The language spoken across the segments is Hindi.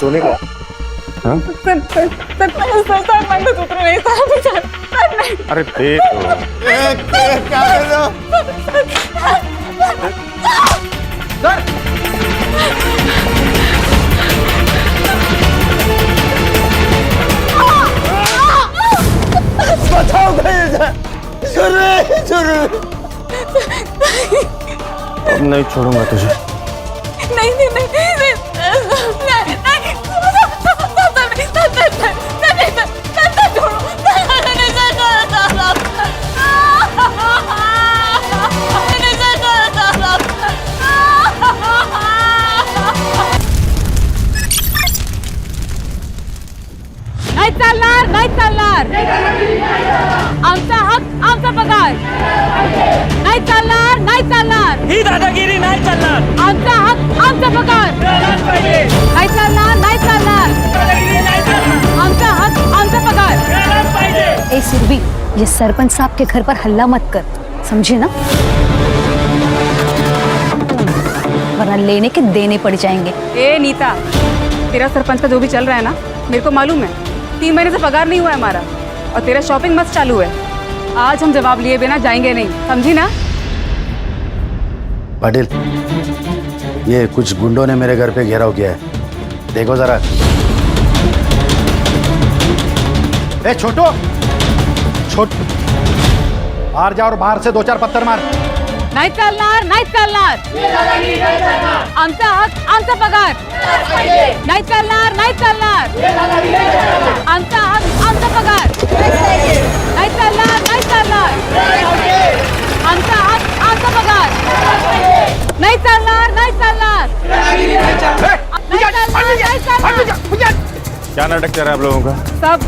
सोने का हाँ? अरे दे क्या कर रहे हो? बताओ अब नहीं छोड़ूंगा तुझे। नाही चालणार आमचा हक आमचा पगार नाही चालणार ही दादागिरी नाही चालणार आमचा हक आमचा पगार नाही चालणार आमचा हक आमचा पगार। ए सुरभि, ये सरपंच साहब के घर पर हल्ला मत कर, समझे ना, वरना लेने के देने पड़ जाएंगे। ए नीता, तेरा सरपंच का जो भी चल रहा है ना, मेरे को मालूम है। 3 महीने से पगार नहीं हुआ है हमारा और तेरा शॉपिंग मस्त चालू है। आज हम जवाब लिए बिना जाएंगे नहीं, समझी ना। पाटिल, ये कुछ गुंडों ने मेरे घर पे घेराव किया है, देखो जरा। ए छोटू, बाहर जा और बाहर से 2-4 पत्थर मार। नाही चालणार आमचा हक आमचा पगार नाही चालणार आमचा हक आमचा पगार नाही चालणार आमचा हक आमचा पगार नाही चालणार क्या नाटक कर रहा है आप लोगों का? साहब,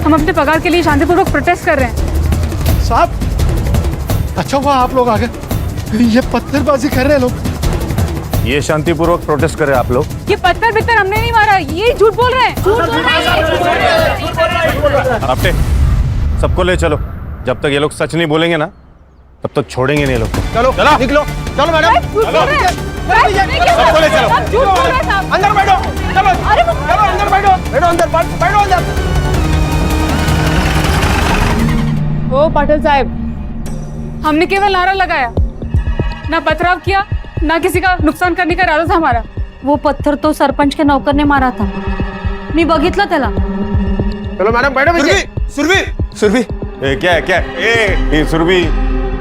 हम अपने पगार के लिए शांतिपूर्वक प्रोटेस्ट कर रहे हैं। साहब, अच्छा हुआ आप लोग आ गए, ये पत्थरबाजी कर रहे हैं लोग। ये शांतिपूर्वक प्रोटेस्ट कर रहे हैं आप लोग? ये पत्थर बित्तर हमने नहीं मारा, ये झूठ बोल रहे हैं। आपटे सबको ले चलो, जब तक ये लोग सच नहीं बोलेंगे ना तब तक छोड़ेंगे नहीं ये लोग। चलो निकलो, चलो मैडम, सबको ले चलो। अंदर बैठो, चलो चलो अंदर बैठो अंदर। ओ पाटिल साहब, हमने केवल नारा लगाया, ना पथराव किया, ना किसी का नुकसान करने का इरादा था हमारा। वो पत्थर तो सरपंच के नौकर ने मारा था, मी बघितलं त्याला। चलो मैडम बैठो पीछे। सुरभि क्या है? ए सुरभि,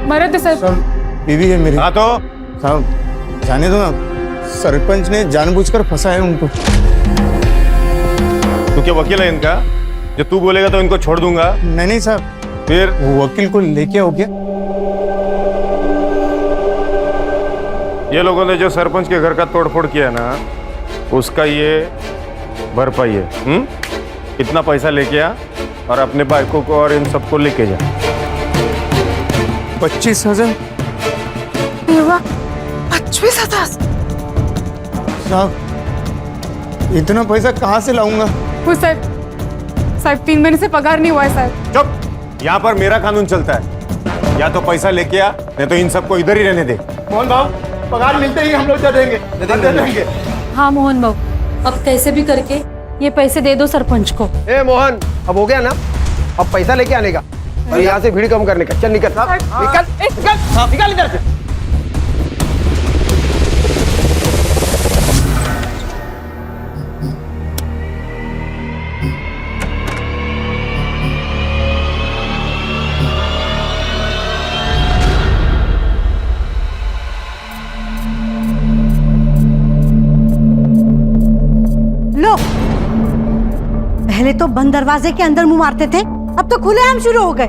मरद है सर। बीवी है मेरी। हाँ तो साहब जाने दो ना, सरपंच ने जानबूझकर फंसा है उनको। तू क्या वकील है इनका? जो तू बोलेगा तो इनको छोड़ दूंगा। नहीं साहब, फिर वो वकील को लेके आओ क्या? ये लोगों ने जो सरपंच के घर का तोड़फोड़ किया ना, उसका ये भरपाई है। इतना पैसा लेके आ और अपने बाइकों को और इन सबको लेके जा। 25,000? 25,000? साहब, इतना पैसा कहाँ से लाऊंगा? साहब 3 महीने से पगार नहीं हुआ है साहब। चुप, यहाँ पर मेरा कानून चलता है, या तो पैसा लेके आ, नहीं तो इन सबको इधर ही रहने दे। मोहन भाव, पगार मिलते ही हम लोग दे देंगे। हाँ मोहन बाबू, अब कैसे भी करके ये पैसे दे दो सरपंच को। ए मोहन, अब हो गया ना, अब पैसा लेके आने का और यहाँ से भीड़ कम करने का। चल निकल निकल इधर से। लो, पहले तो बंद दरवाजे के अंदर मुंह मारते थे, अब तो खुलेआम शुरू हो गए।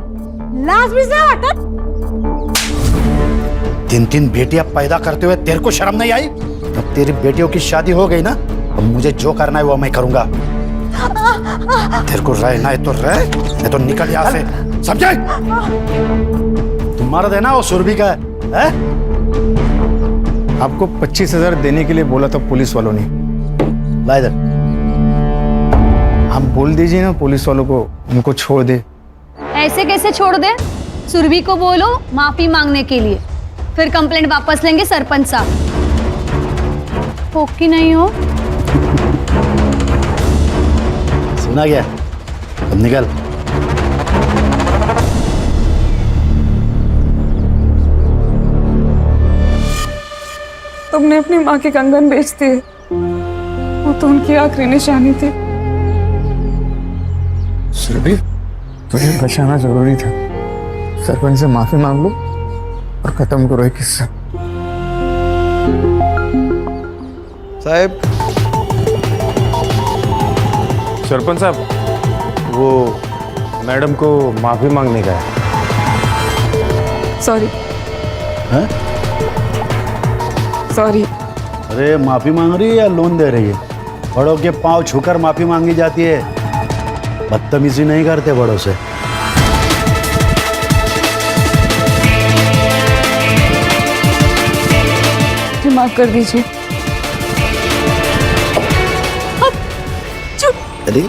लाज भी से हटत। 3 बेटियां पैदा करते हुए तेरे को शर्म नहीं आई? अब तेरी बेटियों की शादी हो गई ना, अब मुझे जो करना है वो मैं करूंगा। तेरे को रहना है तो रह, नहीं तो निकल यहाँ से, समझे? तुम्हारा देना वो सुरभि का है? आपको 25,000 देने के लिए बोला था पुलिस वालों ने। ला इधर। आप बोल दीजिए ना पुलिस वालों को, उनको छोड़ दे। ऐसे कैसे छोड़ दे? सुरभि को बोलो माफी मांगने के लिए, फिर कंप्लेंट वापस लेंगे सरपंच साहब। हो कि नहीं हो? सुना गया, अब निकल। तुमने अपनी माँ के कंगन बेच दिए, वो तो उनकी आखिरी निशानी थी। सुरभि, तुझे बचाना जरूरी था। सरपंच से माफी मांग लो और खत्म करो ये किस्सा। साहब, सरपंच साहब, वो मैडम को माफी मांगने का है। सॉरी। हैं? सॉरी। अरे माफी मांग रही है या लोन दे रही है? बड़ों के पांव छूकर माफी मांगी जाती है, बदतमीजी नहीं करते बड़ों से। माफ कर दीजिए। अरे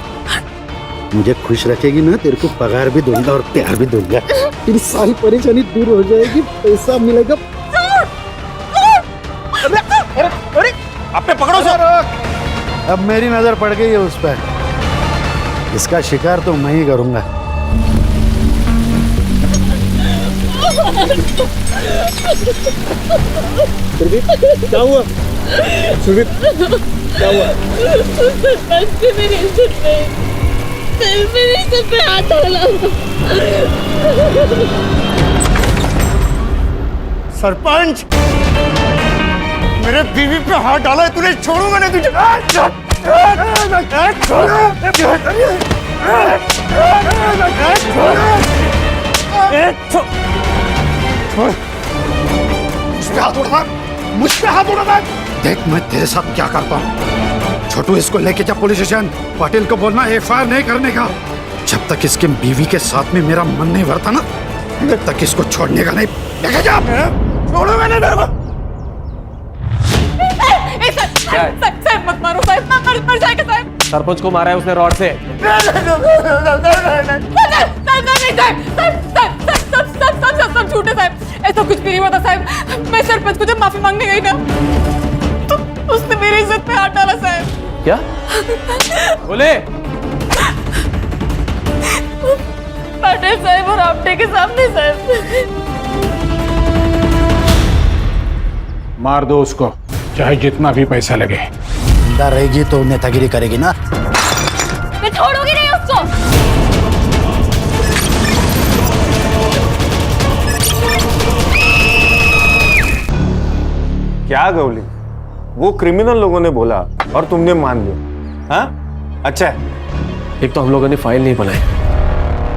मुझे खुश रखेगी ना, तेरे को पगार भी दूंगा और प्यार भी दूंगा। तेरी सारी परेशानी दूर हो जाएगी, पैसा मिलेगा। अरे आप पे पकड़ो सर। अब मेरी नजर पड़ गई है उस पर, इसका शिकार तो मैं ही करूंगा। क्या हुआ? सुरभि, क्या हुआ? मेरी इज्जत पे हाथ डाला। सरपंच, मेरे बीवी पे हाथ डाला है तूने, छोड़ूंगा नहीं तुझे। मुझ पे हाथ उड़ा। देख मैं तेरे साथ क्या करता हूँ। छोटू, इसको लेके जा पुलिस स्टेशन। पाटिल को बोलना एफआईआर नहीं करने का। जब तक इसके बीवी के साथ में मेरा मन नहीं भरता ना, तब तक इसको छोड़ने का नहीं। लेके जा। छोड़ूंगा नहीं मेरे को। साहब मत मारो साहब, मर जाएगा साहब। सरपंच को मारा है उसने रॉड से। सब झूठे साहब, ऐसा कुछ भी नहीं हुआ था साहब। मैं सरपंच को जब माफी मांगने गई ना, तो उसने मेरी इज्जत पे हाथ डाला साहब। क्या बोले? पाटिल साहब और आपटे के सामने साहब। मार दो उसको, चाहे जितना भी पैसा लगे। जिंदा रहेगी तो नेतागिरी करेगी ना। मैं छोड़ूंगी नहीं उसको। क्या गौली, वो क्रिमिनल लोगों ने बोला और तुमने मान लिया? हाँ, अच्छा है। एक तो हम लोगों ने फाइल नहीं बनाई,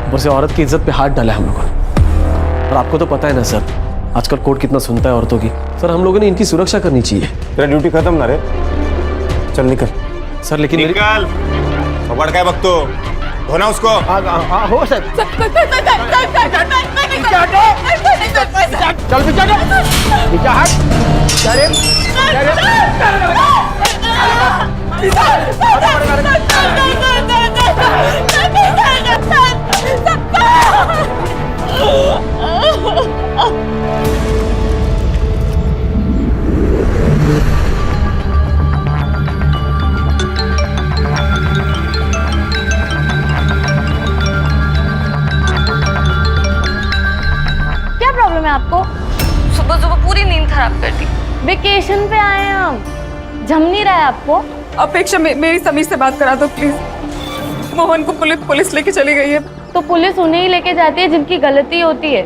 ऊपर से औरत की इज्जत पे हाथ डाला है हम लोगों ने। और आपको तो पता है ना सर, आजकल कोर्ट कितना सुनता है औरतों की। सर हम लोगों ने इनकी सुरक्षा करनी चाहिए। तेरा ड्यूटी खत्म ना रे, चल निकल। सर लेकिन निकल, पकड़ क्या बकतो, धोना उसको। हो सर। चल पीछे हट। क्या प्रॉब्लम है आपको? सुबह सुबह पूरी नींद खराब कर दी। वेकेशन पे आए हैं हम, जम नहीं रहा है आपको? अपेक्षा मेरी समीर से बात करा दो प्लीज। मोहन को पुलिस लेके चली गई है। तो पुलिस उन्हें ही लेके जाती है जिनकी गलती होती है।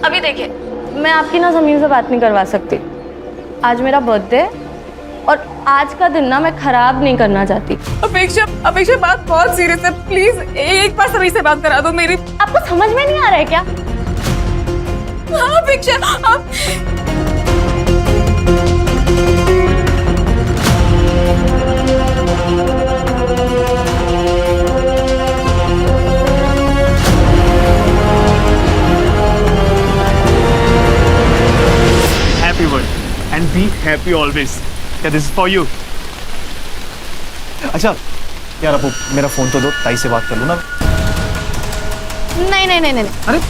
अभी देखिए, मैं आपकी ना ज़मीन से बात नहीं करवा सकती। आज मेरा बर्थडे है और आज का दिन ना मैं खराब नहीं करना चाहती। अपेक्षा बात बहुत सीरियस है, प्लीज एक बार समीर से बात करा दो मेरी। आपको समझ में नहीं आ रहा है क्या? अपेक्षा आप Happy birthday and be happy always. Yeah, this is for you. अच्छा यार, अब मेरा फोन तो दो, ताई से बात कर लो ना। नहीं नहीं नहीं नहीं। अरे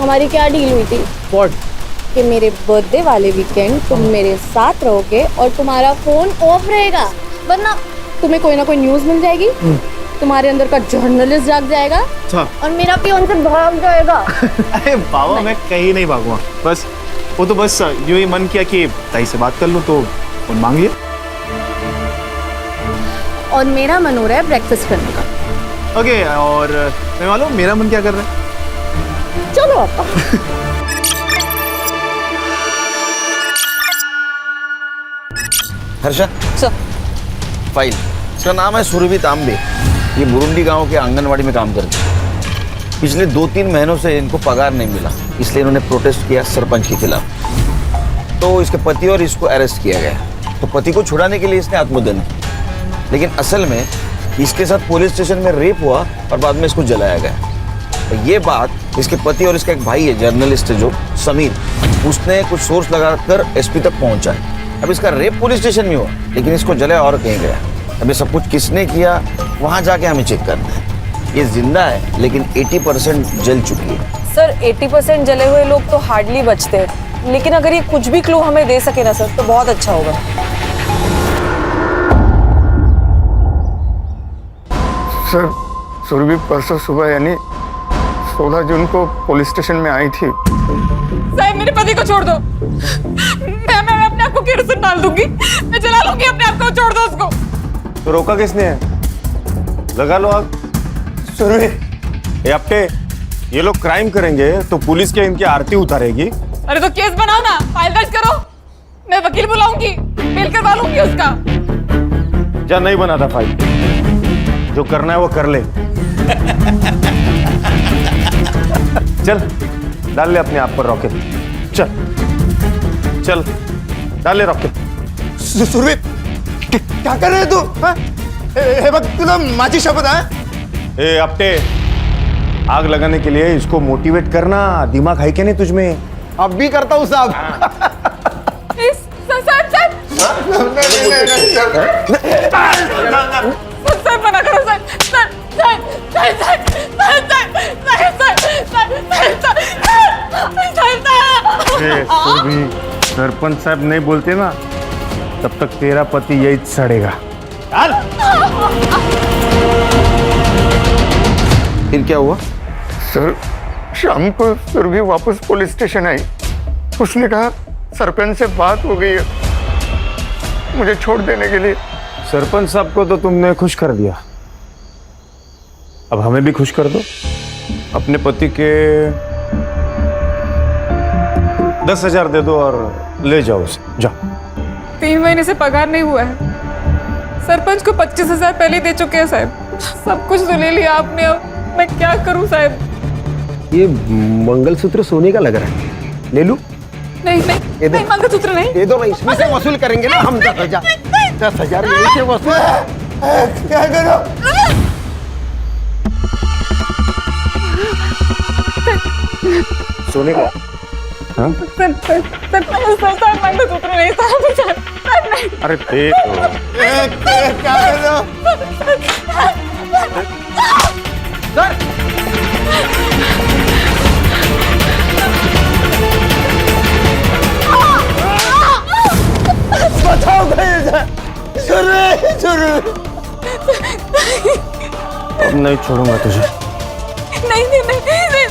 हमारी क्या डील हुई थी? व्हाट? कि मेरे बर्थडे वाले वीकेंड तुम मेरे साथ रहोगे और तुम्हारा फोन ऑफ रहेगा, वरना तुम्हें कोई ना कोई न्यूज मिल जाएगी, तुम्हारे अंदर का जर्नलिस्ट जाग जाएगा और मेरा पियोन से भाग जाएगा। अरे बाबा मैं कहीं नहीं भागूंगा, बस वो तो बस यूं ही मन किया कि ताई से बात कर लूं तो फोन मांग लिया। और मेरा मन हो रहा है ब्रेकफास्ट करने का। ओके, और मैं मालूम मेरा मन क्या कर रहा है। चलो आपा। हर्षा सर। फाइल, इसका नाम है सुरभि तांबे। ये बुरुंडी गांव के आंगनवाड़ी में काम करती है। पिछले 2-3 महीनों से इनको पगार नहीं मिला, इसलिए इन्होंने प्रोटेस्ट किया सरपंच के खिलाफ। तो इसके पति और इसको अरेस्ट किया गया। तो पति को छुड़ाने के लिए इसने आत्मदान किया, लेकिन असल में इसके साथ पुलिस स्टेशन में रेप हुआ और बाद में इसको जलाया गया। तो ये बात इसके पति और इसका एक भाई है जर्नलिस्ट है जो समीर, उसने कुछ सोर्स लगाकर एसपी तक पहुंचा है। अब इसका रेप पुलिस स्टेशन में हुआ, लेकिन इसको जलाया और कहीं गया। अब ये सब कुछ किसने किया वहां जाके हमें चेक करना है। ये जिंदा है लेकिन 80% जल चुकी है। सर 80% जले हुए लोग तो हार्डली बचते हैं, लेकिन अगर ये कुछ भी क्लू हमें दे सके ना सर तो बहुत अच्छा होगा। सर सुरभि परसों सुबह यानी 16 जून को पुलिस स्टेशन में आई थी। साहब मेरे पति को छोड़ दो, मैं अपने आप को केरोसिन डाल दूंगी, मैं जला लूंगी अपने आप को, छोड़ दो उसको। तो रोका किसने है? लगा लो आग। सुरभि, ये अपटे ये लोग क्राइम करेंगे तो पुलिस के इनकी आरती उतारेगी। अरे तो केस बनाओ ना, फाइल दर्ज करो, मैं वकील बुलाऊंगी, बेल करवा लूंगी उसका। जा नहीं बना था फाइल, जो करना है वो कर ले। चल डाल ले अपने आप पर रॉकेट, चल चल डाल ले रॉकेट। सुरभि क्या कर रहे तू? हे बघ तुला माझी शपथ है। ए अपटे, आग लगाने के लिए इसको मोटिवेट करना, दिमाग है क्या नहीं तुझमें? अब भी करता हूँ साहब। सर मना करो सर, सरपंच साहब नहीं बोलते ना तब तक तेरा पति यही सड़ेगा। फिर क्या हुआ? सर शाम को सुरभि वापस पुलिस स्टेशन आई। उसने कहा सरपंच से बात हो गई है मुझे छोड़ देने के लिए। सरपंच साहब को तो तुमने खुश कर दिया, अब हमें भी खुश कर दो। अपने पति के 10,000 दे दो और ले जाओ उसे, जाओ। 3 महीने से पगार नहीं हुआ है, सरपंच को 25,000 पहले दे चुके हैं साहब। सब कुछ तो ले लिया आपने, अब मैं क्या करूं साहब? ये मंगलसूत्र सोने का लग रहा है, ले लूं? नहीं नहीं नहीं, मंगलसूत्र नहीं। दे दो ना, इसमें से वसूल करेंगे ना हम 10,000। 10,000 यहीं से वसूल। क्या करो? सोने का सर मंगलसूत्र नहीं सर नहीं। अरे दे दो। क्या कर रहे हो? सर बताओ अब नहीं छोड़ूंगा तुझे। नहीं नहीं नहीं नहीं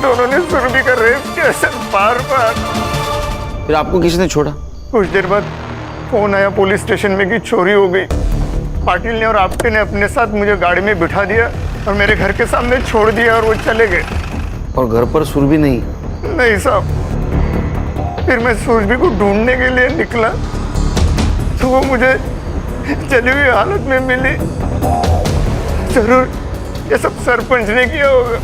दोनों ने सुरभि का रेप किया सर, बार बार। फिर आपको किसने छोड़ा? कुछ देर बाद फोन आया पुलिस स्टेशन में कि चोरी हो गई। पाटिल ने और आपटे ने अपने साथ मुझे गाड़ी में बिठा दिया और मेरे घर के सामने छोड़ दिया और वो चले गए। और घर पर सुरभि नहीं? नहीं साहब। फिर मैं सुरभि को ढूंढने के लिए निकला तो वो मुझे जली हुई हालत में मिली। जरूर ये सब सरपंच ने किया होगा।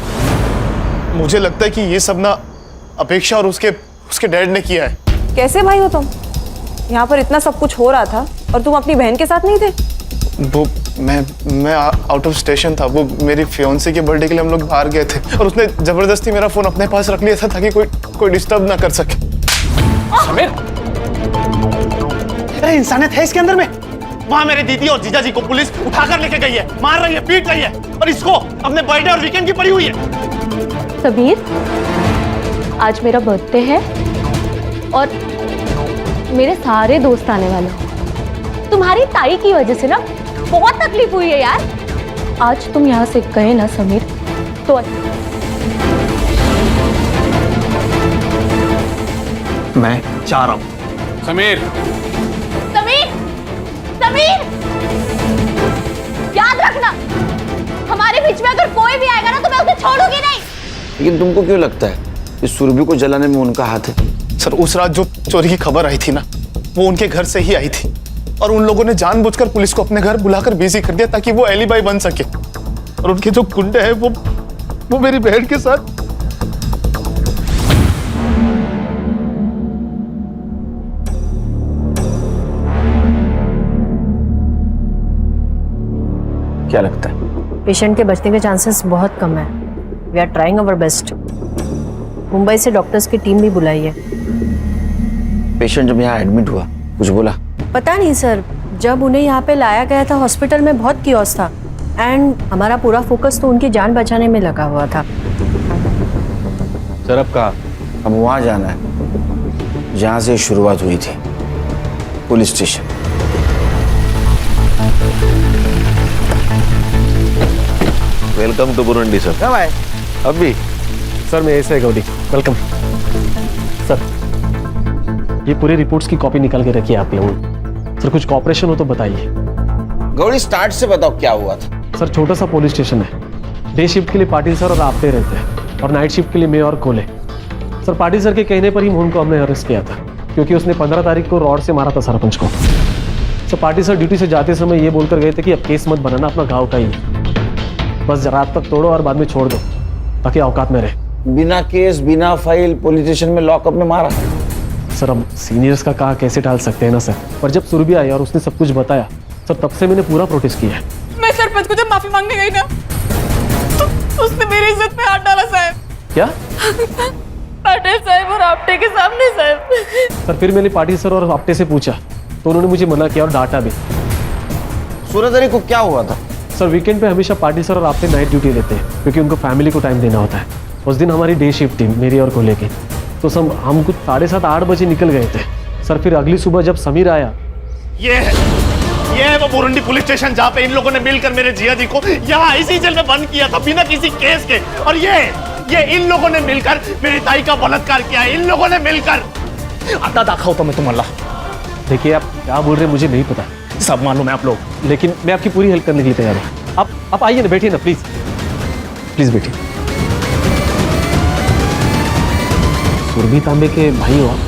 मुझे लगता है कि ये सब ना अपेक्षा और उसके डैड ने किया है। कैसे भाई हो तुम? यहाँ पर इतना सब कुछ हो रहा था और तुम अपनी बहन के साथ नहीं थे? वो मैं आउट ऑफ स्टेशन था। वो मेरी फियोन्सी के बर्थडे के लिए हम लोग बाहर गए थे और उसने जबरदस्ती मेरा फोन अपने पास रख लिया था ताकि कोई डिस्टर्ब ना कर सके। समीर, अरे इंसानियत है इसके अंदर में? वहाँ मेरे दीदी और जीजा जी को पुलिस उठाकर लेके गई है, मार रही है, पीट रही है, और इसको अपने बर्थडे और वीकेंड की पड़ी हुई है। समीर, आज मेरा बर्थडे है और मेरे सारे दोस्त आने वाले हैं। तुम्हारी ताई की वजह से ना बहुत तकलीफ हुई है यार। आज तुम यहाँ से गए ना समीर, तो मैं चाह रहा हूँ। समीर, समीर, समीर, याद रखना, हमारे बीच में अगर कोई भी आएगा ना तो मैं उसे छोड़ूंगी नहीं। लेकिन तुमको क्यों लगता है इस सुरभि को जलाने में उनका हाथ है? सर, उस रात जो चोरी की खबर आई थी ना, वो उनके घर से ही आई थी, और उन लोगों ने जानबूझकर पुलिस को अपने घर बुलाकर बिजी कर दिया ताकि वो एलिबाई बन सके। और उनके जो गुंडे हैं वो मेरी बहन के साथ। क्या लगता है? पेशेंट के बचने के चांसेस बहुत कम है। We are trying our best. Mumbai से डॉक्टर्स की टीम भी बुलाई है। पेशेंट जब यहाँ एडमिट हुआ कुछ बोला? पता नहीं सर, जब उन्हें यहाँ पे लाया गया था हॉस्पिटल में बहुत कियोस था, एंड हमारा पूरा फोकस तो उनकी जान बचाने में लगा हुआ था। सर अब कहा? अब वहाँ जाना है जहाँ से शुरुआत हुई थी, police station. Welcome to Burundi sir. कब आए? अभी सर मैं ऐसे है गौरी, वेलकम। सर ये पूरी रिपोर्ट्स की कॉपी निकाल के रखिए आप लोगों। सर कुछ कॉपरेशन हो तो बताइए। गौरी स्टार्ट से बताओ क्या हुआ था? सर छोटा सा पुलिस स्टेशन है। डे शिफ्ट के लिए पाटिल सर और आपते रहते हैं, और नाइट शिफ्ट के लिए मैं और कोले। सर पाटिल सर के कहने पर ही मोहन को हमने अरेस्ट किया था, क्योंकि उसने 15 तारीख को रॉड से मारा था सरपंच को। सर पाटिल सर ड्यूटी से जाते समय ये बोलकर गए थे कि अब केस मत बनाना, अपना गाँव का ही, बस रात तक तोड़ो और बाद में छोड़ दो ताकि औकात में रहे। बिना केस बिना फाइल पुलिस स्टेशन में लॉकअप में मारा? सर हम सीनियर्स का कहा कैसे टाल सकते हैं ना सर, पर जब सुरभि आई और उसने सब कुछ बताया सर, तब से मैंने पूरा प्रोटेस्ट किया है। मैं सरपंच को जब माफी मांगने गई ना तो उसने मेरी इज्जत पे हाथ डाला साहब। क्या? पाटिल साहब और आपटे के सामने साहब। सर फिर मैंने पाटिल सर और आपटे से पूछा तो उन्होंने मुझे मना किया और डांटा भी। 16 तारीख को क्या हुआ था? सर वीकेंड पे हमेशा पाटिल सर और आपटे नाइट ड्यूटी लेते हैं, क्योंकि उनको फैमिली को टाइम देना होता है। उस दिन हमारी डे शिफ्ट थी, मेरी और कोले की, तो हम कुछ 7:30-8 बजे निकल गए थे। सर फिर अगली सुबह जब समीर आया, ये है वो बुरुंडी पुलिस स्टेशन जहाँ पे इन लोगों ने मिलकर मेरे जिया जी को यहाँ इसी जेल में बंद किया था बिना किसी केस के। और ये इन लोगों ने मिलकर मेरी ताई का बलात्कार किया है, इन लोगों ने मिलकर। आता दाखा होता मैं तुम्हारा। देखिए आप क्या बोल रहे हैं मुझे नहीं पता, सब मालूम है आप लोग, लेकिन मैं आपकी पूरी हेल्प करने के लिए तैयार हूँ। आप आइए ना, बैठिए ना प्लीज, प्लीज बैठिए। सुरभि तांबे के भाई हो आप?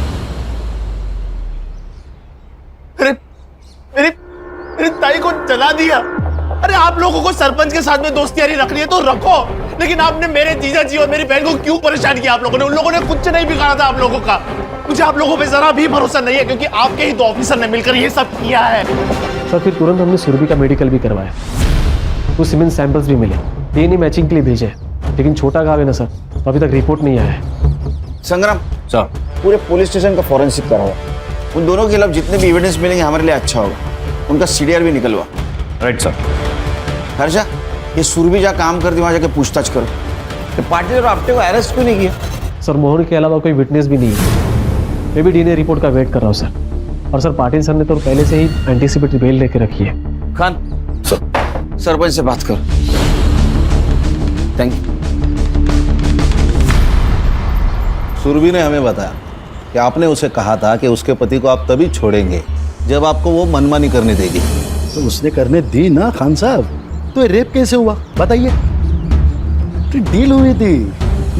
मेरी ताई को जला दिया। अरे आप लोगों को सरपंच के साथ में दोस्तियारी रखनी है तो रखो, लेकिन आपने मेरे जीजा जी और मेरी बहन को क्यों परेशान किया? आप लोगों ने, उन लोगों ने कुछ नहीं बिगाड़ा था आप लोगों का। मुझे आप लोगों पे जरा भी भरोसा नहीं है, क्योंकि आपके ही 2 ऑफिसर ने मिलकर ये सब किया है। सर फिर तुरंत हमने सुरभि का मेडिकल भी करवाया, कुछ सीमेंट सैंपल्स भी मिले, डीएनए मैचिंग के लिए भेजे, लेकिन छोटा गाँव है ना सर, तो अभी तक रिपोर्ट नहीं आया है। संग्राम सर, पूरे पुलिस स्टेशन का फॉरेंसिक कराओ। उन दोनों के खिलाफ जितने भी एविडेंस मिलेंगे हमारे लिए अच्छा होगा। उनका सीडीआर भी निकलवा। Right sir. हर्षा, ये सुरभि जहाँ काम करती वहाँ जाके पूछताछ करो। तो पाटिल और आपटे को अरेस्ट क्यों नहीं किया? सर मोहन के अलावा कोई विटनेस भी नहीं है। मैं भी डीएनए रिपोर्ट का वेट कर रहा हूँ सर। और सर पाटिल सर ने तो पहले से ही एंटीसिपेटरी बेल लेके रखी है। खान सर, सरपंच से बात करो। Thank you. सुरभि ने हमें बताया कि आपने उसे कहा था कि उसके पति को आप तभी छोड़ेंगे जब आपको वो मनमानी करने देगी। तो उसने करने दी ना खान साहब। तो ये रेप कैसे हुआ बताइए? तो डील हुई थी,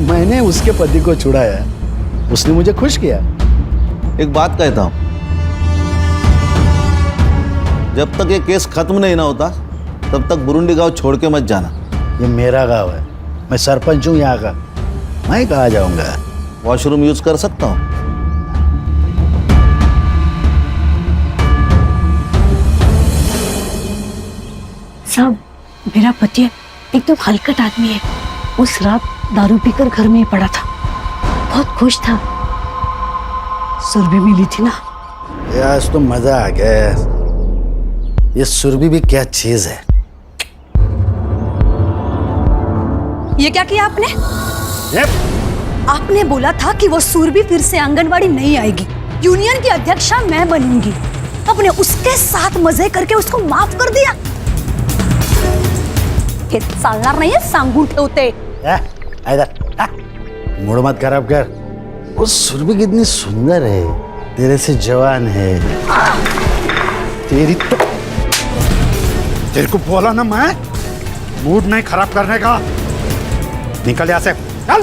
मैंने उसके पति को छुड़ाया, उसने मुझे खुश किया। एक बात कहता हूं, जब तक ये केस खत्म नहीं ना होता तब तक बुरुंडी गांव छोड़ के मत जाना। ये मेरा गांव है, मैं सरपंच हूँ यहाँ का, मैं कहाँ जाऊंगा। वॉशरूम यूज कर सकता हूँ? साहब मेरा पति एकदम हलकट आदमी है। उस रात दारू पीकर घर में ही पड़ा था, बहुत खुश था। सुरभि मिली थी ना, आज तो मजा आ गया। ये सुरभि भी क्या चीज है। ये क्या किया आपने? ये आपने बोला था कि वो सुरभि फिर से आंगनवाड़ी नहीं आएगी, यूनियन की अध्यक्षा मैं बनूंगी। आपने उसके साथ मजे करके उसको माफ कर दिया। हे चालणार नाहीये, सांगून ठेवते। इधर मूड मत खराब कर। वो सुरभि कितनी सुंदर है, तेरे से जवान है। तेरे को बोला ना मैं, मूड नहीं खराब करने का। निकल यहाँ से, चल।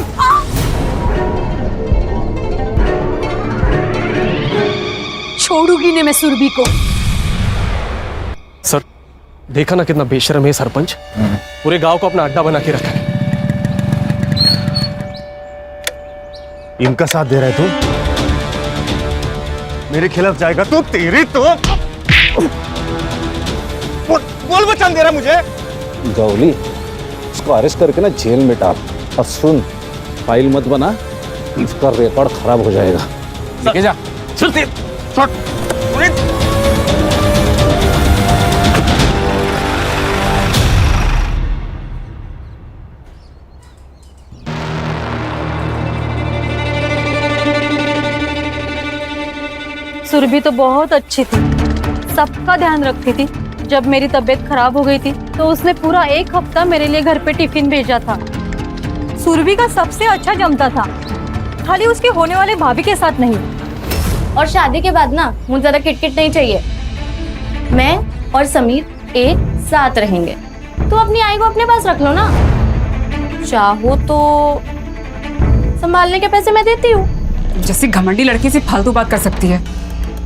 छोड़ूंगी नहीं मैं सुरभि को। सर देखा ना कितना बेशर्म है सरपंच, पूरे गांव को अपना अड्डा बना के रखा है। इनका साथ दे रहा है तू, मेरे खिलाफ जाएगा तो तेरी तो बोल बचान दे रहा मुझे। गौली, इसको अरेस्ट करके ना जेल में डाल। और सुन, फाइल मत बना, इसका रिकॉर्ड खराब हो जाएगा। लेके जा, चल तेरे शॉट। सुरभि तो बहुत अच्छी थी, सबका ध्यान रखती थी। जब मेरी तबीयत खराब हो गई थी तो उसने पूरा 1 हफ्ता मेरे लिए घर पे टिफिन भेजा था। सुरभि का सबसे अच्छा जमता था, खाली उसके होने वाले भाभी के साथ नहीं। और शादी के बाद ना मुझे ज्यादा किटकिट नहीं चाहिए। मैं और समीर एक साथ रहेंगे। तो अपनी आई को अपने पास रख लो ना, चाहो तो संभालने के पैसे मैं देती हूँ। जैसी घमंडी लड़की से फालतू बात कर सकती है,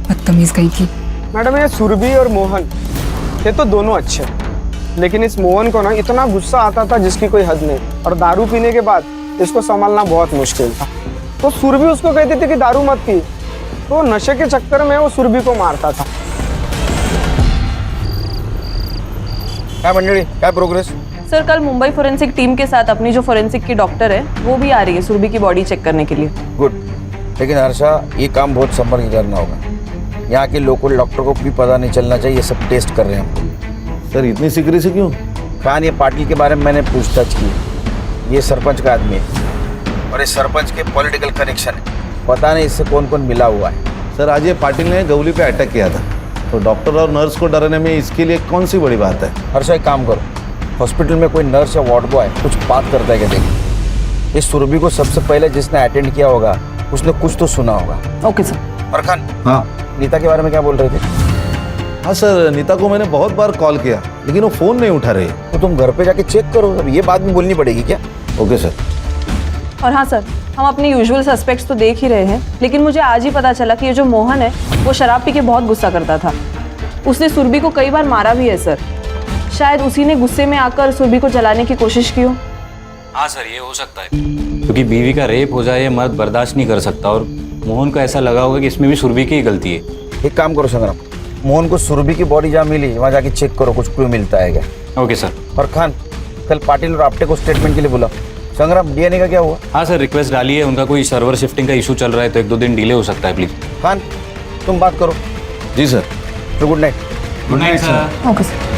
बदतमीज कहीं की। मैडम ये सुरभि और मोहन ये तो दोनों अच्छे, लेकिन इस मोहन को ना इतना गुस्सा आता था जिसकी कोई हद नहीं, और दारू पीने के बाद इसको संभालना बहुत मुश्किल था। तो सुरभि उसको कहती थी कि दारू मत पी, तो नशे के चक्कर में वो सुरभि को मारता था। क्या मंडली, क्या प्रोग्रेस? सर कल मुंबई फोरेंसिक टीम के साथ अपनी जो फोरेंसिक की डॉक्टर है वो भी आ रही है सुरभि की बॉडी चेक करने के लिए। गुड, लेकिन हर्षा ये काम बहुत संभल के करना होगा। यहाँ के लोकल डॉक्टर को भी पता नहीं चलना चाहिए ये सब टेस्ट कर रहे हैं। सर इतनी सीक्रेसी क्यों? खान, ये पाटिल के बारे में मैंने पूछताछ की। ये सरपंच का आदमी है और इस सरपंच के पॉलिटिकल कनेक्शन है। पता नहीं इससे कौन कौन मिला हुआ है। सर आज ये पाटिल ने गौली पे अटैक किया था, तो डॉक्टर और नर्स को डराने में इसके लिए कौन सी बड़ी बात है? हर्षा एक काम करो, हॉस्पिटल में कोई नर्स या वार्ड बॉय कुछ बात करता है क्या देखिए। इस सुरभि को सबसे पहले जिसने अटेंड किया होगा उसने कुछ तो सुना होगा। Okay sir. और खान, हाँ नीता के बारे में क्या बोल रहे थे? हाँ सर, नीता को मैंने बहुत बार कॉल किया लेकिन वो फ़ोन नहीं उठा रही। तो तुम घर पे जाके चेक करो, अब ये बात भी बोलनी पड़ेगी क्या? Okay sir. और हाँ सर, हम अपने यूजुअल सस्पेक्ट्स तो देख ही रहे हैं, लेकिन मुझे आज ही पता चला कि ये जो मोहन है वो शराब पी के बहुत गुस्सा करता था। उसने सुरभि को कई बार मारा भी है सर। शायद उसी ने गुस्से में आकर सुरभि को जलाने की कोशिश की हो। हाँ सर, ये हो सकता है, क्योंकि बीवी का रेप हो जाए ये मर्द बर्दाश्त नहीं कर सकता, और मोहन को ऐसा लगा होगा कि इसमें भी सुरभि की ही गलती है। एक काम करो संग्राम, मोहन को सुरभि की बॉडी जहाँ मिली वहाँ जाके चेक करो, कुछ क्लू मिलता है क्या? Okay sir. और खान, कल पाटिल और आपटे को स्टेटमेंट के लिए बुलाओ। संग्राम, डीएनए का क्या हुआ? हाँ सर, रिक्वेस्ट डाली है, उनका कोई सर्वर शिफ्टिंग का इशू चल रहा है तो 1-2 दिन डिले हो सकता है, प्लीज। खान, तुम बात करो। जी सर। तो good night. Good night sir. Okay sir.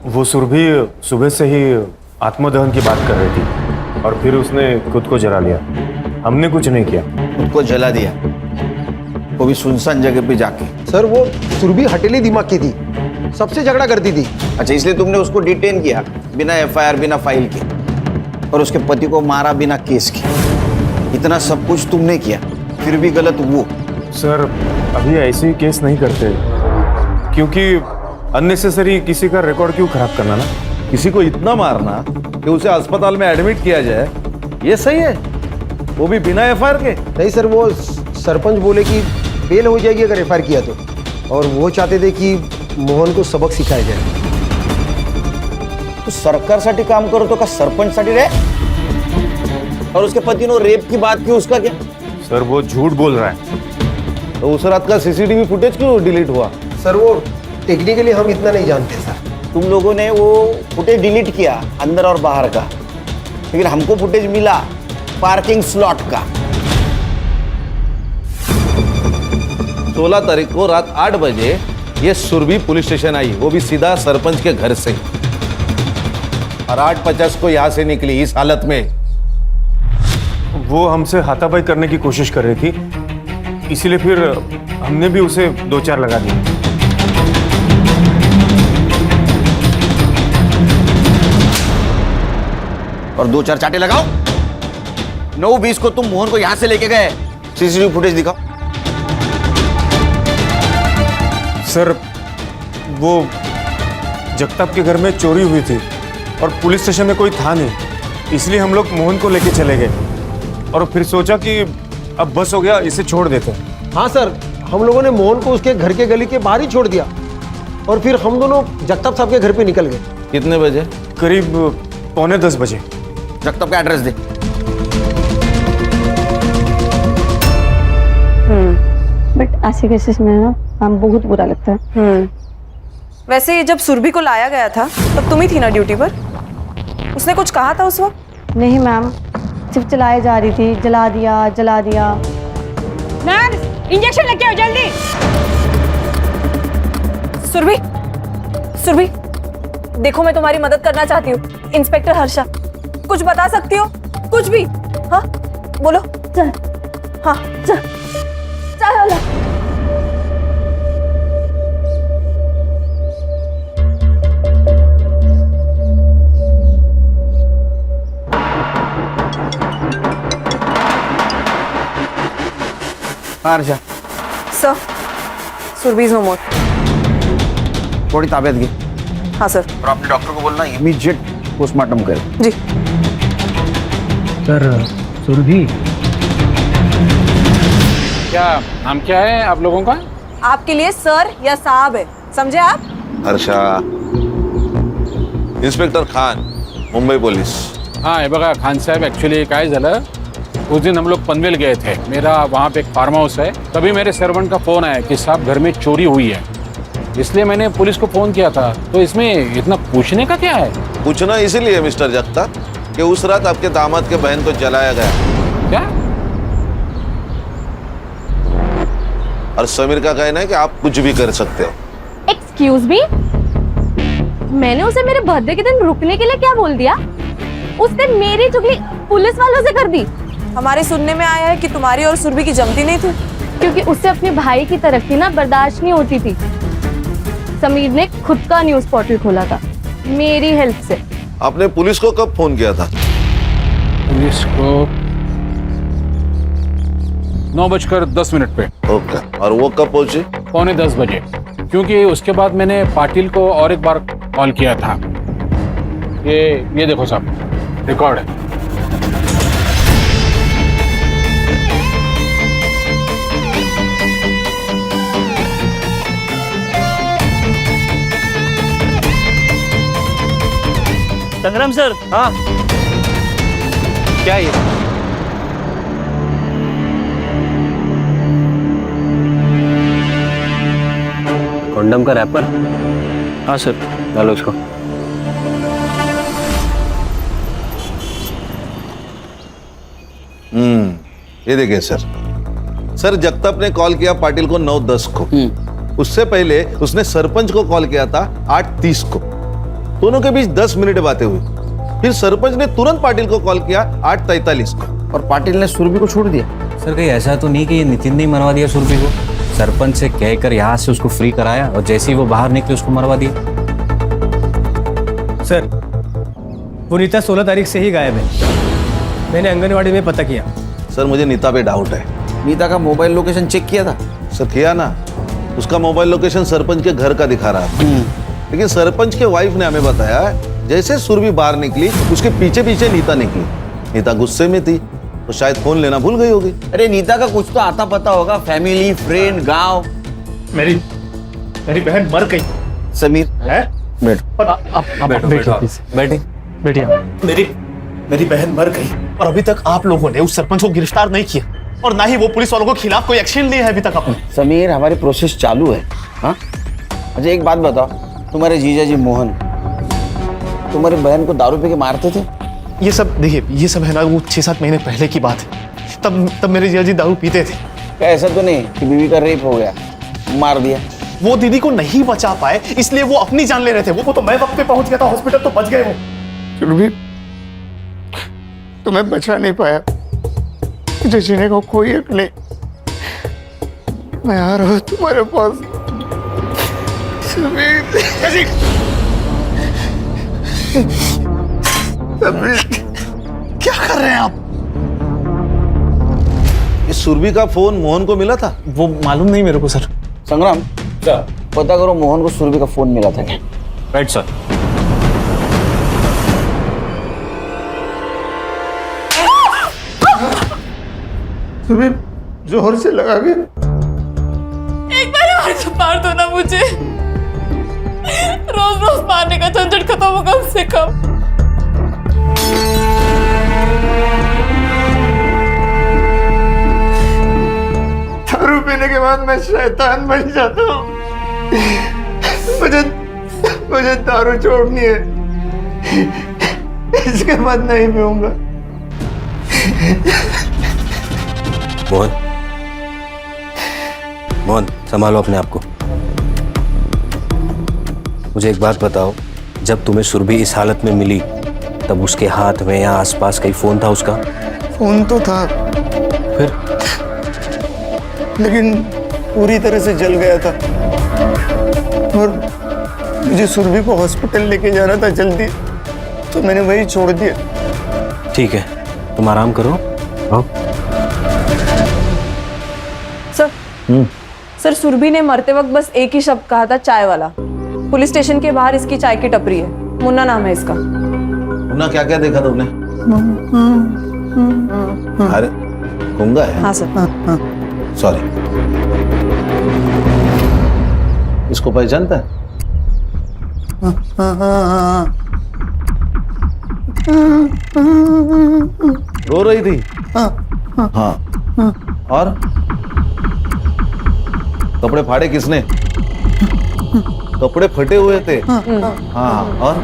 वो सुरभि सुबह से ही आत्मदहन की बात कर रही थी और फिर उसने खुद को जला लिया। हमने कुछ नहीं किया। खुद को जला दिया, वो भी सुनसान जगह पे जाके। सर वो सुरभि हटेली दिमाग की थी, सबसे झगड़ा करती थी। अच्छा, इसलिए तुमने उसको डिटेन किया बिना एफआईआर, बिना फाइल के, और उसके पति को मारा बिना केस के। इतना सब कुछ तुमने किया, फिर भी गलत वो। सर अभी ऐसे केस नहीं करते, क्योंकि अननेसेसरी किसी का रिकॉर्ड क्यों खराब करना ना। किसी को इतना मारना कि उसे अस्पताल में एडमिट किया जाए, ये सही है? वो भी बिना एफआईआर के? नहीं सर, वो सरपंच बोले कि बेल हो जाएगी अगर एफआईआर किया तो, और वो चाहते थे कि मोहन को सबक सिखाया जाए। तो सरकारसाठी काम करो तो का सरपंचसाठी रे? और उसके पति ने रेप की बात की, उसका क्या? सर वो झूठ बोल रहा है। तो उस रात का सीसीटीवी फुटेज क्यों डिलीट हुआ? सर वो टेक्निकली हम इतना नहीं जानते सर। तुम लोगों ने वो फुटेज डिलीट किया अंदर और बाहर का, लेकिन हमको फुटेज मिला पार्किंग स्लॉट का। 16 तारीख को रात 8 बजे ये सुरभि पुलिस स्टेशन आई, वो भी सीधा सरपंच के घर से, और 8:50 को यहां से निकली इस हालत में। वो हमसे हाथापाई करने की कोशिश कर रही थी, इसीलिए फिर हमने भी उसे 2-4 लगा दिए। और 2-4 चाटे लगाओ। 9:20 को तुम मोहन को यहां से लेके गए, सीसीटीवी फुटेज दिखाओ। सर, वो जगताप के घर में चोरी हुई थी और पुलिस स्टेशन में कोई था नहीं, इसलिए हम लोग मोहन को लेके चले गए और फिर सोचा कि अब बस हो गया, इसे छोड़ देते हैं। हाँ सर, हम लोगों ने मोहन को उसके घर के गली के बाहर ही छोड़ दिया और फिर हम दोनों जगताप साहब के घर पे निकल गए। कितने बजे? करीब 9:45 बजे। जगताप का एड्रेस दे। बट ऐसे केसेस में ना हम बहुत बुरा लगता है। वैसे जब सुरभि को लाया गया था तब तुम ही थी ना ड्यूटी पर? उसने कुछ कहा था उस वक्त? नहीं मैम, सिर्फ चलाई जा रही थी, जला दिया जला दिया। नर्स, इंजेक्शन लेके आओ जल्दी। सुरभि, सुरभि, देखो मैं तुम्हारी मदद करना चाहती हूँ। इंस्पेक्टर हर्षा, कुछ बता सकती हो? कुछ भी? हाँ बोलो। चल। हाँ चल चल। Harsha, sir, Surabhi is no more. थोड़ी ताबियत की। हाँ सर। और अपने डॉक्टर को बोलना इमीडिएट पोस्टमार्टम करे। जी सर। सुरभि, क्या नाम क्या है आप लोगों का? आपके लिए सर या साहब है, समझे आप? Harsha, inspector Khan, Mumbai police. हाँ हे बघा खान साहब, ॲक्च्युली काय झालं, उस दिन हम लोग पनवेल गए थे, मेरा वहाँ पे एक फार्म हाउस है, तभी मेरे सर्वेंट का फ़ोन आया कि साहब घर में चोरी हुई है, इसलिए मैंने पुलिस को फ़ोन किया था। तो इसमें इतना पूछने का क्या है? पूछना इसीलिए मिस्टर जगताप कि उस रात आपके दामाद के बहन को जलाया गया। क्या? और समीर का कहना है कि आप कुछ भी कर सकते हो। एक्सक्यूज मी, मैंने उसे मेरे बर्थडे के दिन रुकने के लिए क्या बोल दिया? उसने मेरी चुगली पुलिस वालों से कर दी। हमारे सुनने में आया है कि तुम्हारी और सुरभि की जमती नहीं थी, क्योंकि उससे अपने भाई की तरक्की ना बर्दाश्त नहीं होती थी। समीर ने खुद का न्यूज पोर्टल खोला था मेरी हेल्प से। आपने पुलिस को कब फोन किया था? पुलिस को 9:10 पे। ओके, और वो कब पहुंची? 9:45 बजे, क्योंकि उसके बाद मैंने पाटिल को और एक बार कॉल किया था। ये देखो साहब, रिकॉर्ड है। संग्राम सर। हाँ क्या ये? कंडम का रैपर? हाँ सर। डालो उसको। ये देखिए सर, जगताप ने कॉल किया पाटिल को 9:10 को। उससे पहले उसने सरपंच को कॉल किया था 8:30 को। दोनों के बीच 10 मिनट बातें हुई। फिर सरपंच ने तुरंत पाटिल को कॉल किया 8:43 को। और पाटिल ने सुरभि को छोड़ दिया। सर कहीं ऐसा तो नहीं कि ये नितिन ने ही मरवा दिया सुरभि को? सरपंच से कहकर यहाँ से उसको फ्री कराया और जैसे ही वो बाहर निकले उसको मरवा दिया। सर, वो नीता 16 तारीख से ही गायब है। मैंने आंगनवाड़ी में पता किया। सर मुझे नीता पे डाउट है। नीता का मोबाइल लोकेशन चेक किया था? सर किया ना, उसका मोबाइल लोकेशन सरपंच के घर का दिखा रहा था। लेकिन सरपंच के वाइफ ने हमें बताया जैसे सुरभि बाहर निकली उसके पीछे पीछे नीता निकली। नीता गुस्से में थी तो शायद फोन लेना भूल गई होगी। अरे नीता का कुछ तो आता पता होगा, फैमिली, फ्रेंड, गांव। मेरी बहन मर गई। समीर है? बैठिए। मेरी बहन मर गई और अभी तक आप लोगों ने उस सरपंच को गिरफ्तार नहीं किया और ना ही वो पुलिस वालों के खिलाफ कोई एक्शन लिया है अभी तक आपने। समीर, हमारी प्रोसेस चालू है। हाँ, अच्छा एक बात बताओ, तुम्हारे जीजा जी मोहन तुम्हारी बहन को दारू पी के मारते थे? ये सब देखिए, ये सब है ना वो 6-7 महीने पहले की बात है। तब मेरे जीजा जी दारू पीते थे। क्या ऐसा तो नहीं कि बीवी का रेप हो गया? मार दिया। वो दीदी को नहीं बचा पाए इसलिए वो अपनी जान ले रहे थे। वो तो मैं वक्त पे पहुंच गया था हॉस्पिटल, तो बच गए वो। सुरभि, तुम्हें बचा नहीं पाया, मुझे जीने को कोई हक नहीं। मैं आ रहा हूं तुम्हारे पास। सुरभि, क्या कर रहे हैं आप? इस सुरभि का फोन मोहन को मिला था? वो मालूम नहीं मेरे को सर। संग्राम, पता करो मोहन को सुरभि का फोन मिला था क्या? Right sir. सुरभि, जोर से लगा के। एक बार और तो मार दो ना मुझे। रोज रोज मारने का झंझट खत्म हो कम से कम। दारू पीने के बाद मैं शैतान बन जाता हूँ। मुझे दारू छोड़नी है, इसके बाद नहीं पीऊंगा। मोहन, मोहन संभालो अपने आप को। मुझे एक बात बताओ, जब तुम्हें सुरभि इस हालत में मिली तब उसके हाथ में या आसपास कहीं फोन था उसका? फोन तो था, फिर? लेकिन पूरी तरह से जल गया था और मुझे सुरभि को हॉस्पिटल लेके जाना था जल्दी, तो मैंने वही छोड़ दिया। ठीक है, तुम आराम करो। आओ। सर सर, सुरभि ने मरते वक्त बस एक ही शब्द कहा था, चाय वाला। पुलिस स्टेशन के बाहर इसकी चाय की टपरी है, मुन्ना नाम है इसका। मुन्ना, क्या क्या देखा तुमने? अरे गूंगा है? हाँ सर। सॉरी। इसको पहचानता है? रो रही थी? हाँ। और कपड़े फाड़े किसने? कपड़े फटे हुए थे। हाँ, और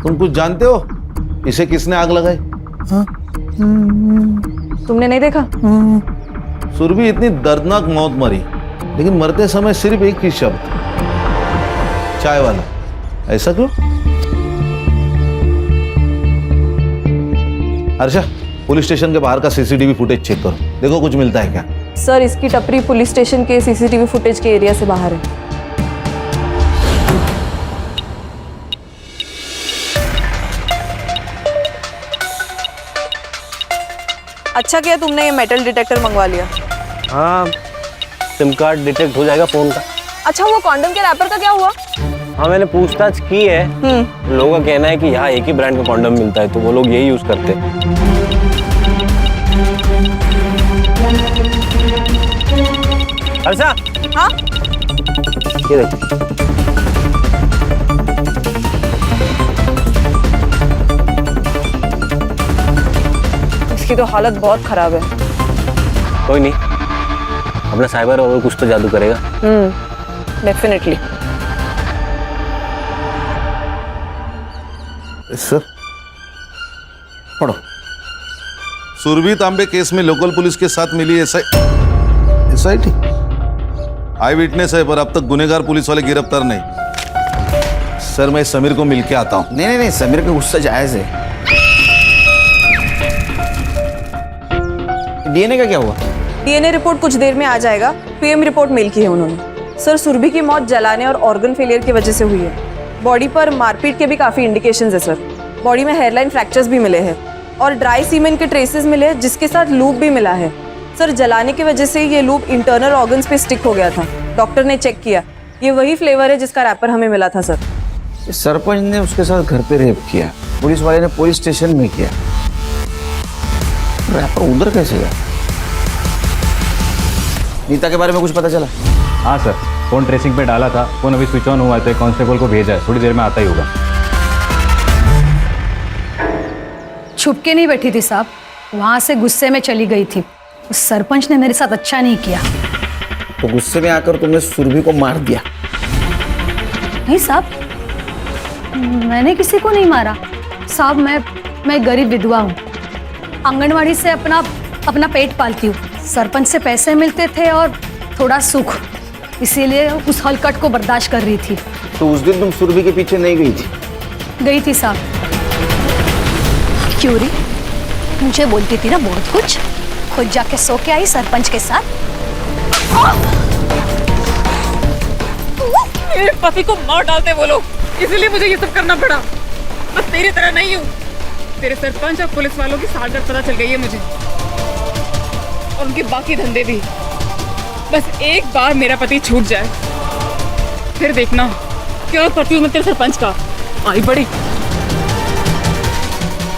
तुम कुछ जानते हो इसे किसने आग लगाई? तुमने नहीं देखा? सुरभि इतनी दर्दनाक मौत मरी, लेकिन मरते समय सिर्फ एक ही शब्द, चाय वाला। ऐसा क्यों? हर्षा, पुलिस स्टेशन के बाहर का सीसीटीवी फुटेज चेक करो, देखो कुछ मिलता है क्या। सर, इसकी टपरी पुलिस स्टेशन के सीसीटीवी फुटेज के एरिया से बाहर है। अच्छा किया तुमने ये मेटल डिटेक्टर मंगवा लिया। हाँ, सिम कार्ड डिटेक्ट हो जाएगा फोन का। अच्छा, वो कॉन्डम के रैपर का क्या हुआ? हाँ, मैंने पूछताछ की है। लोगों का कहना है कि यहाँ एक ही ब्रांड का कॉन्डम मिलता है, तो वो लोग यही यूज करते हैं। हर्षा, हाँ? ये देखो। इसकी तो हालत बहुत खराब है। कोई नहीं, अपना साइबर और कुछ तो जादू करेगा। डेफिनेटली। सर, पढ़ो। सुरभि तांबे केस में लोकल पुलिस के साथ मिली एसआईटी आई विटनेस है, पर अब तक गुनेगार पुलिस वाले गिरफ्तार नहीं। सर, मैं समीर को मिलके आता हूँ। नहीं, समीर का गुस्सा जायज है। डीएनए का क्या हुआ? डीएनए रिपोर्ट कुछ देर में आ जाएगा। पीएम रिपोर्ट मेल की है उन्होंने। सर, सुरभि की मौत जलाने और ऑर्गन फेलियर की वजह से हुई है। बॉडी पर मारपीट के भी काफी इंडिकेशंस है सर। बॉडी में हेयरलाइन फ्रैक्चर्स भी मिले हैं और ड्राई सीमेन के ट्रेसेस मिले हैं, जिसके साथ लूप भी मिला है। सर, जलाने की वजह से ये लूप इंटरनल ऑर्गन्स पे स्टिक हो गया था। डॉक्टर ने चेक किया, ये वही फ्लेवर है जिसका रैपर हमें मिला था सर। सरपंच ने उसके साथ घर पे रेप किया, पुलिस वाले ने पुलिस स्टेशन में किया, रैपर उधर कैसे गया? नीता के बारे में कुछ पता चला? हाँ सर, फोन ट्रेसिंग पे डाला था, फोन अभी स्विच ऑन हुआ है, तो कांस्टेबल को भेजा है, थोड़ी देर में आता ही होगा। छुप के नहीं बैठी थी साहब, वहां से गुस्से में चली गई थी। उस सरपंच ने मेरे साथ अच्छा नहीं किया। तो गुस्से में आकर तुमने सुरभि को मार दिया? नहीं साहब, मैंने किसी को नहीं मारा साहब। मैं गरीब विधवा हूँ, आंगनवाड़ी से अपना पेट पालती हूँ। सरपंच से पैसे मिलते थे और थोड़ा सुख, इसीलिए उस हलकट को बर्दाश्त कर रही थी। तो उस दिन तुम सुरभि के पीछे नहीं गई थी? गई थी साहब। क्यों री? मुझे बोलती थी ना बहुत कुछ, खुद जाके सो के आई सरपंच के साथ। मेरे पति को मार डालते वो लोग, इसीलिए मुझे ये सब करना पड़ा। बस तेरी तरह नहीं हूँ। तेरे सरपंच और पुलिस वालों की साठगांठ पता चल गई है मुझे, और उनके बाकी धंधे भी। बस एक बार मेरा पति छूट जाए, फिर देखना क्या करती हूँ मैं तेरे सरपंच का। आई बड़ी।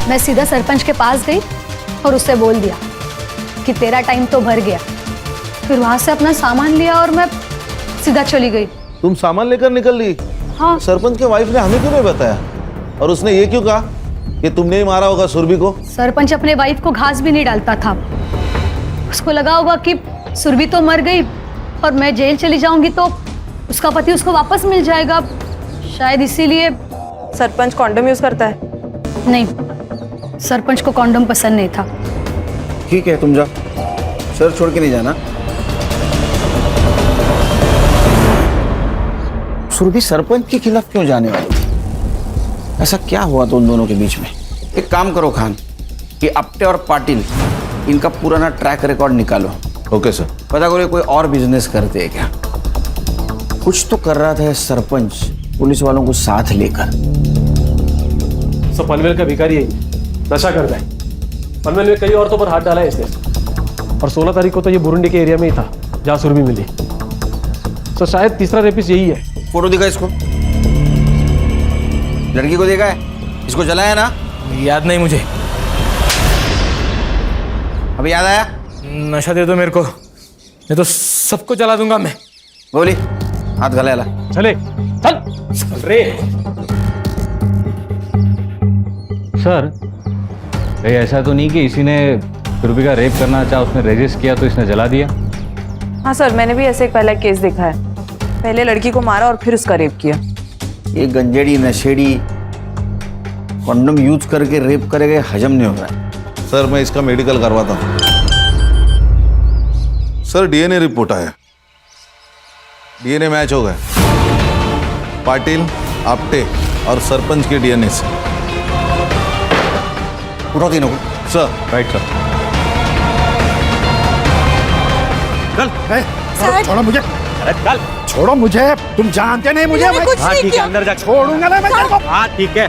मैं सीधा सरपंच के पास गई और उससे बोल दिया कि तेरा टाइम तो भर गया। फिर वहां से अपना सामान लिया और मैं सीधा चली गई। तुम सामान लेकर निकल ली? हाँ। सरपंच के वाइफ ने हमें क्यों नहीं बताया? और उसने ये क्यों कहा कि तुमने ही मारा होगा सुरभि को? सरपंच अपने वाइफ को घास भी नहीं डालता था। उसको लगा होगा कि सुरभि तो मर गई और मैं जेल चली जाऊंगी तो उसका पति उसको वापस मिल जाएगा, शायद इसीलिए। सरपंच कॉन्डम यूज करता है? नहीं, सरपंच को कॉन्डम पसंद नहीं था। ठीक है, तुम जाओ, सर छोड़ के नहीं जाना। सुरभि सरपंच के खिलाफ क्यों जाने वाली? ऐसा क्या हुआ तो उन दोनों के बीच में? एक काम करो खान, कि अपटे और पाटिल इनका पुराना ट्रैक रिकॉर्ड निकालो। Okay sir. पता करो कोई और बिजनेस करते हैं क्या? कुछ तो कर रहा था सरपंच पुलिस वालों को साथ लेकर। सब पनवेल का भिखारी है, नशा करता है। पनवेल में कई औरतों पर हाथ डाला है इसने, और 16 तारीख को तो ये बुरुंडी के एरिया में ही था जहाँ सुरभि मिली। तो शायद तीसरा रेपिस्ट यही है। फोटो दिखा इसको, लड़की को देखा है? इसको जलाया ना? याद नहीं मुझे। अभी याद आया? नशा दे दो मेरे को, नहीं तो सबको जला दूंगा मैं। बोली हाथ गला ला। चले चल रे। सर, कहीं ऐसा तो नहीं कि इसी ने सुरभि का रेप करना चाहा, उसने रजिस्ट किया तो इसने जला दिया? हाँ सर, मैंने भी ऐसे एक पहला केस देखा है। पहले लड़की को मारा और फिर उसका रेप किया। ये गंजेड़ी नशेड़ी कॉन्डम यूज करके रेप करेगा, हजम नहीं हो रहा है। सर मैं इसका मेडिकल करवाता हूँ। सर डीएनए रिपोर्ट आया, डीएनए मैच हो गया पाटिल, आपटे और सरपंच के डीएनए से। उठाओ तीनों को। सर। Right sir. चल छोड़ो मुझे, चल छोड़ो मुझे, तुम जानते नहीं मुझे। हाँ ठीक है, अंदर जा। छोड़ूंगा ना मैं तेरे को। हाँ ठीक है।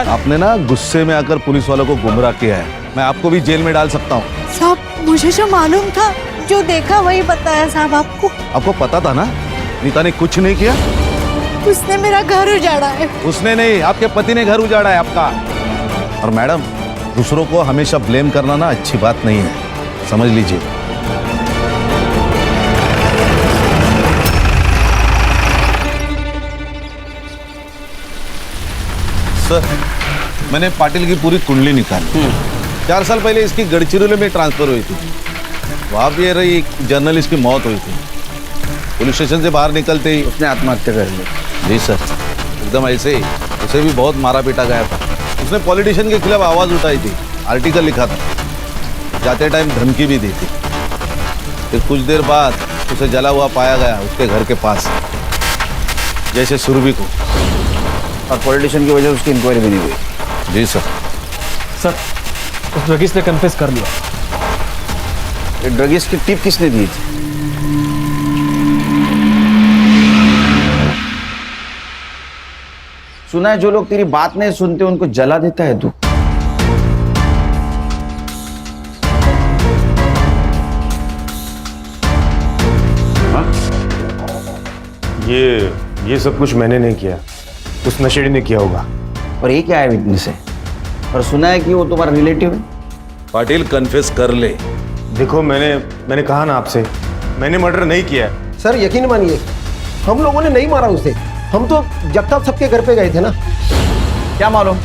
आपने ना गुस्से में आकर पुलिस वालों को गुमराह किया है, मैं आपको भी जेल में डाल सकता हूँ। साहब मुझे जो मालूम था, जो देखा वही बताया साहब आपको। आपको पता था ना नीता ने कुछ नहीं किया? उसने मेरा घर उजाड़ा है। उसने नहीं, आपके पति ने घर उजाड़ा है आपका। और मैडम, दूसरों को हमेशा ब्लेम करना ना अच्छी बात नहीं है, समझ लीजिए। सर, मैंने पाटिल की पूरी कुंडली निकाली। 4 साल पहले इसकी गढ़चिरौली में ट्रांसफर हुई थी, वहां भी रही जर्नलिस्ट की मौत हुई थी। पुलिस स्टेशन से बाहर निकलते ही उसने आत्महत्या कर ली। जी सर, एकदम ऐसे ही। उसे भी बहुत मारा पीटा गया था। उसने पॉलिटिशियन के खिलाफ आवाज उठाई थी, आर्टिकल लिखा था, जाते टाइम धमकी भी दी थी। फिर कुछ देर बाद उसे जला हुआ पाया गया उसके घर के पास, जैसे सुरभि को। और पॉलिटिशियन की वजह से उसकी इंक्वायरी भी नहीं हुई। जी सर। सर, उस ड्रगिस्ट ने कन्फेस कर लिया। ये ड्रगिस्ट की टिप किसने दी थी? सुना है जो लोग तेरी बात नहीं सुनते उनको जला देता है तू। ये सब कुछ मैंने नहीं किया, उस नशेड़ी ने किया होगा। और ये क्या है विटनेस है? और सुना है कि वो तुम्हारा रिलेटिव है। पाटिल कन्फेस कर ले। देखो मैंने कहा ना आपसे, मैंने मर्डर नहीं किया है। सर यकीन मानिए, हम लोगों ने नहीं मारा उसे। हम तो जगताप सबके घर पे गए थे ना। क्या मालूम,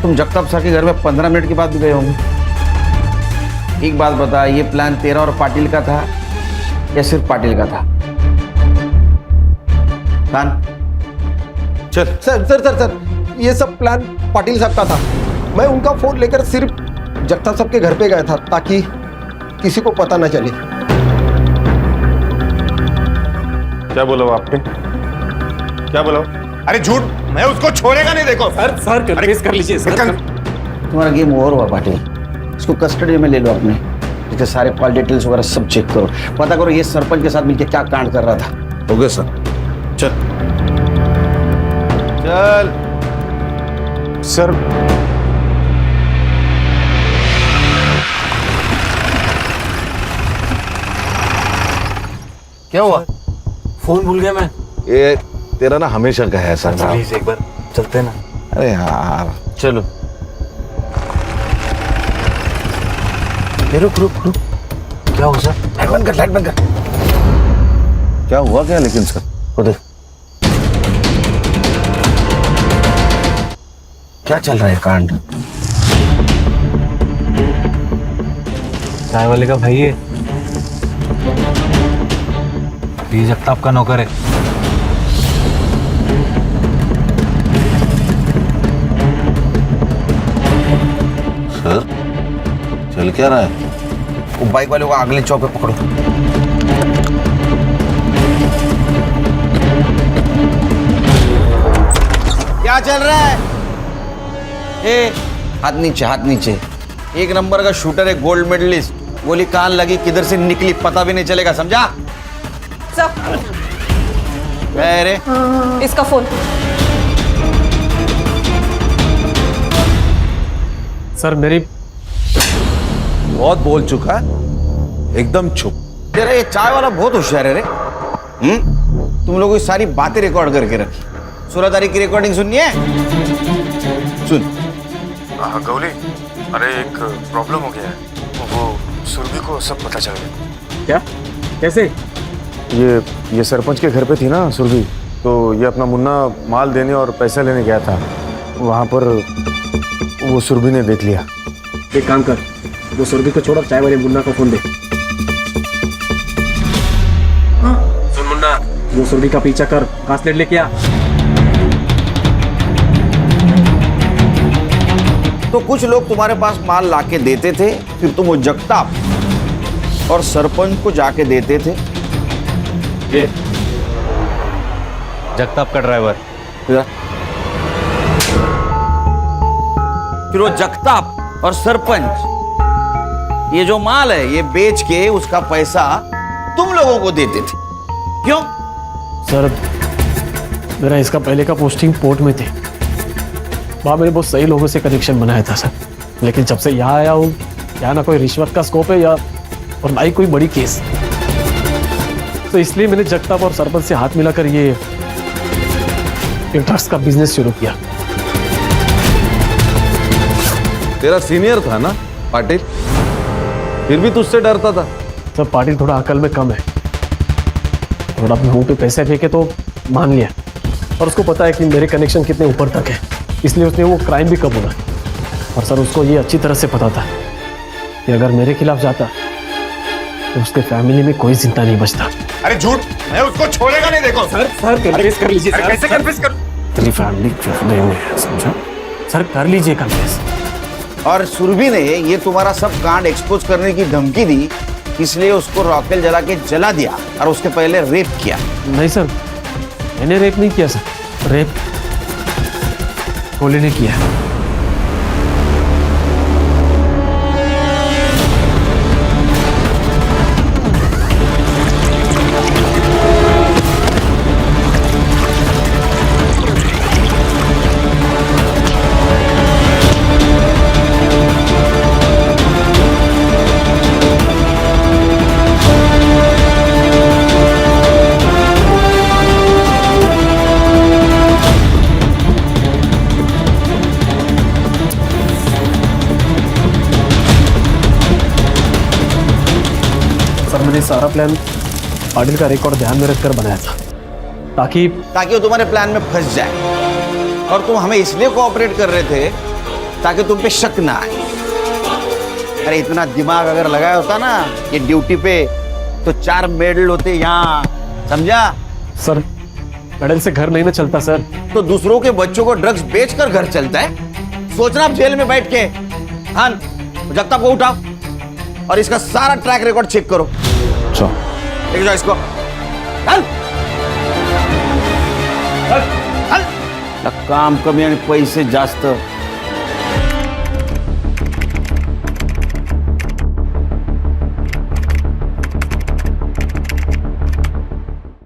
तुम जगताप सर के घर में 15 मिनट के बाद भी गए होंगे। एक बात बता, ये प्लान तेरा और पाटिल का था या सिर्फ पाटिल का था? खान चल। सर, ये सब प्लान पाटिल साहब का था। मैं उनका फोन लेकर सिर्फ जगताप साहब के घर पे गया था ताकि किसी को पता न चले। क्या बोला वो आपने? क्या बोला? अरे झूठ, मैं उसको छोड़ेगा नहीं। देखो सर कन्फेस कर लीजिए सर। तुम्हारा गेम ओवर हुआ पाटिल। इसको कस्टडी में ले लो अपने। इसके सारे कॉल डिटेल्स वगैरह सब चेक करो, पता करो ये सरपंच के साथ मिलकर क्या कांड कर रहा था। हो गया सर। चल चल सर क्या हुआ? फोन भूल गया मैं। ये तेरा ना हमेशा का है ऐसा। प्लीज एक बार चलते हैं ना। अरे यार चलो। रुक रुक रुक। क्या हो सर? लाइट बंद कर, लाइट बंद कर। क्या हुआ क्या लेकिन सर? उधर क्या चल रहा है कांड? चाय वाले का भाई है, ये जगताप का नौकर है। सर चल क्या रहा है? वो बाइक वाले को अगले चौक पे पकड़ो। क्या चल रहा है? ए, हाथ नीचे, हाथ नीचे। एक नंबर का शूटर है, गोल्ड मेडलिस्ट। गोली कान लगी, किधर से निकली पता भी नहीं चलेगा, समझा? सर इसका फोन। सर मेरी बहुत बोल चुका है, एकदम चुप। तेरा ये चाय वाला बहुत होशियार है रे। तुम लोगों की सारी बातें रिकॉर्ड करके रखी। 16 तारीख की रिकॉर्डिंग सुननी है? सुन। हाँ गौली, अरे एक प्रॉब्लम हो गया है। वो सुरभि को सब पता चल गया। क्या? कैसे? ये सरपंच के घर पे थी ना सुरभि, तो ये अपना मुन्ना माल देने और पैसा लेने गया था। वहाँ पर वो सुरभि ने देख लिया। एक काम कर, वो सुरभि को छोड़ और चाय वाले मुन्ना को फोन दे। सुन मुन्ना, वो सुरभि का पीछा कर, कास्लेट लेके आ। तो कुछ लोग तुम्हारे पास माल लाके देते थे, फिर तुम वो जगताप और सरपंच को जाके देते थे। ये जगताप का ड्राइवर। फिर वो जगताप और सरपंच ये जो माल है ये बेच के उसका पैसा तुम लोगों को देते थे, क्यों? सर मेरा इसका पहले का पोस्टिंग पोर्ट में थी। वहाँ मैंने बहुत सही लोगों से कनेक्शन बनाया था सर, लेकिन जब से यहाँ आया हूँ यहाँ ना कोई रिश्वत का स्कोप है या और ना ही कोई बड़ी केस, तो इसलिए मैंने जगताप और सरपंच से हाथ मिलाकर ये ड्रग्स का बिजनेस शुरू किया। तेरा सीनियर था ना पाटिल, फिर भी तुझसे डरता था। सर पाटिल थोड़ा अकल में कम है, थोड़ा अपने मुंह पे पैसे फेंके तो मान लिया, और उसको पता है कि मेरे कनेक्शन कितने ऊपर तक है, इसलिए उसने वो क्राइम भी कबूला। और सर उसको ये अच्छी तरह से पता था कि अगर मेरे खिलाफ जाता तो उसके फैमिली में कोई जिंदा नहीं बचता। अरे झूठ, मैं उसको छोड़ेगा नहीं। देखो सर कन्फेस कर लीजिए। अरे कैसे कन्फेस करूं? तेरी फैमिली है, समझा? सर कर लीजिए कन्फेस। और सुरभि ने ये तुम्हारा सब कांड एक्सपोज करने की धमकी दी, इसलिए उसको रॉकेल जला के जला दिया और उसके पहले रेप किया। नहीं सर, मैंने रेप नहीं किया सर, रेप गोली ने किया। मैंने सारा प्लान पाटिल का रिकॉर्ड ध्यान में रखकर बनाया था, ताकि वो तुम्हारे प्लान में फंस जाए। और तुम हमें इसलिए कोऑपरेट कर रहे थे ताकि तुम पे शक ना आए। अरे इतना दिमाग अगर लगाया होता ना ये ड्यूटी पे, तो 4 मेडल होते यहाँ, समझा? सर मेडल से घर नहीं ना चलता सर। तो दूसरों के बच्चों को ड्रग्स बेचकर घर चलता है? सोचना आप जेल में बैठ के। हाँ, जगताप को उठाओ और इसका सारा ट्रैक रिकॉर्ड चेक करो। अच्छा देख जाओ इसको। चल। काम कमी आणि पैसे जास्त